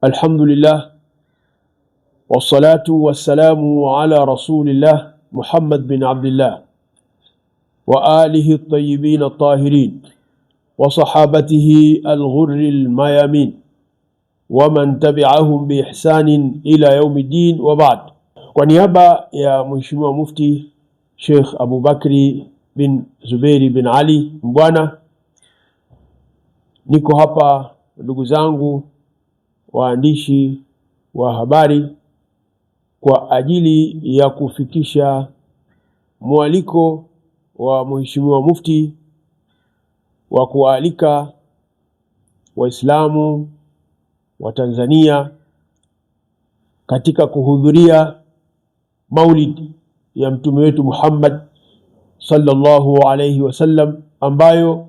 Alhamdulillah, wassalatu wassalamu ala rasulillah Muhammad bin Abdullah wa alihi at-tayyibin at-tahirin wa sahabatihi al-ghurri al-mayamin wa man tabi'ahum bi ihsanin ila yaumiddin wa ba'd. Kwa niaba ya Mheshimiwa Mufti Sheikh Abu Bakri bin Zubairi bin Ali Mbwana, niko hapa ndugu zangu waandishi wa habari kwa ajili ya kufikisha mwaliko wa Mheshimiwa Mufti wa kualika Waislamu wa Tanzania katika kuhudhuria maulid ya mtume wetu Muhammad sallallahu alayhi wasallam, ambayo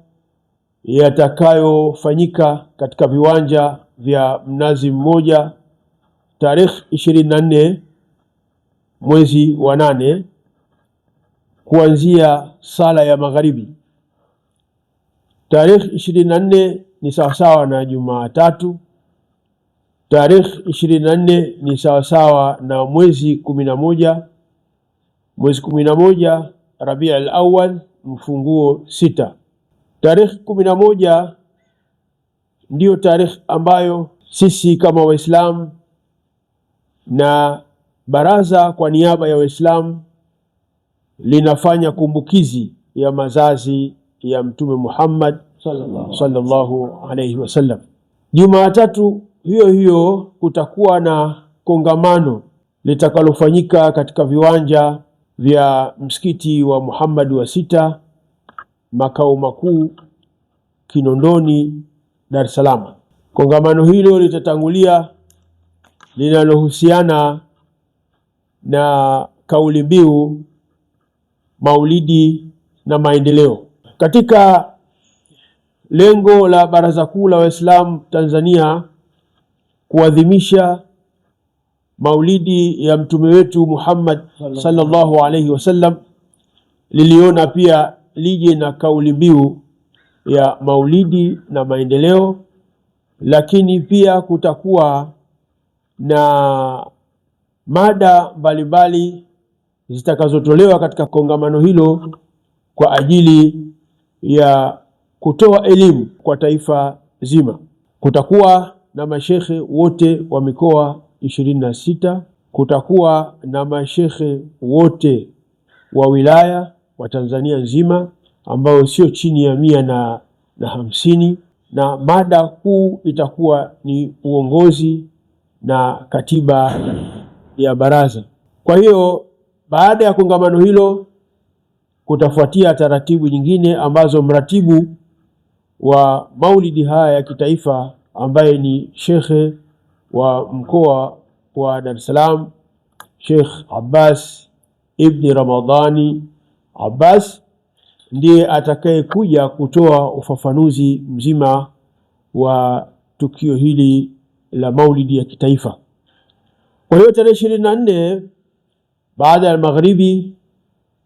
yatakayofanyika katika viwanja vya Mnazi Mmoja tarehe 24 mwezi wa 8 kuanzia sala ya magharibi. Tarehe 24 ni sawasawa na Jumatatu. Tarehe 24 ni sawasawa na mwezi 11, mwezi 11 Rabi' al-Awwal mfunguo 6. Tarehe 11 ndiyo tarehe ambayo sisi kama Waislamu na baraza kwa niaba ya Waislamu linafanya kumbukizi ya mazazi ya Mtume Muhammad sallallahu alayhi wasallam. Jumatatu hiyo hiyo kutakuwa na kongamano litakalofanyika katika viwanja vya msikiti wa Muhammad wa 6 makao makuu Kinondoni, Dar es Salaam. Kongamano hilo litatangulia linalohusiana na kauli mbiu maulidi na maendeleo. Katika lengo la Baraza Kuu la Waislamu Tanzania kuadhimisha maulidi ya mtume wetu Muhammad sallallahu alayhi wasallam, liliona pia lije na kauli mbiu ya maulidi na maendeleo, lakini pia kutakuwa na mada mbalimbali zitakazotolewa katika kongamano hilo kwa ajili ya kutoa elimu kwa taifa zima. Kutakuwa na mashekhe wote wa mikoa 26, kutakuwa na mashekhe wote wa wilaya wa Tanzania nzima ambao sio chini ya 150, na mada kuu itakuwa ni uongozi na katiba ya baraza. Kwa hiyo baada ya kongamano hilo kutafuatia taratibu nyingine ambazo mratibu wa maulidi haya ya kitaifa ambaye ni shekhe wa mkoa wa Dar es Salaam, Sheikh Abbas ibn Ramadhani Abbas, ndiye atakaye kuja kutoa ufafanuzi mzima wa tukio hili la maulidi ya kitaifa. Kwa hiyo tarehe 24 baada ya magharibi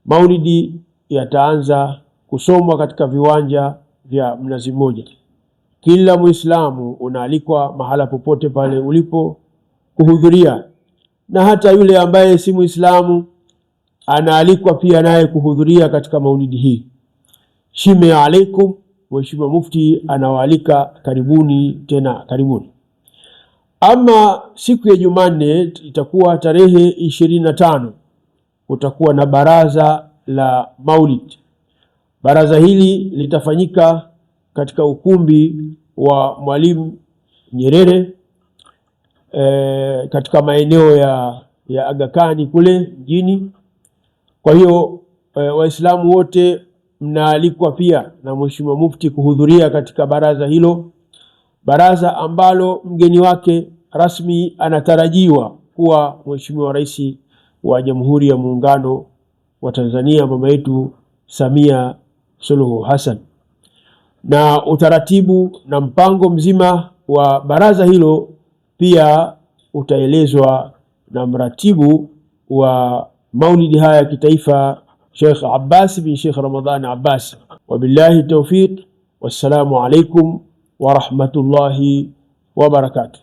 maulidi yataanza kusomwa katika viwanja vya Mnazi Mmoja. Kila Muislamu unaalikwa mahala popote pale ulipo kuhudhuria, na hata yule ambaye si Muislamu anaalikwa pia naye kuhudhuria katika maulidi hii. Shime alaikum. Mheshimiwa Mufti anawaalika, karibuni tena karibuni. Ama siku ya Jumanne itakuwa tarehe 25, utakuwa na baraza la maulid. Baraza hili litafanyika katika ukumbi wa Mwalimu Nyerere katika maeneo ya Aga Khan kule mjini. Kwa hiyo Waislamu wote mnaalikwa pia na Mheshimiwa Mufti kuhudhuria katika baraza hilo, baraza ambalo mgeni wake rasmi anatarajiwa kuwa Mheshimiwa Rais wa Jamhuri ya Muungano wa Tanzania, mama yetu Samia Suluhu Hassan. Na utaratibu na mpango mzima wa baraza hilo pia utaelezwa na mratibu wa maulidi haya ya kitaifa, Sheikh Abbas bin Sheikh Ramadhani Abbas. Wabillahi tawfiq, wassalamu alaikum wa rahmatullahi wa barakatuh.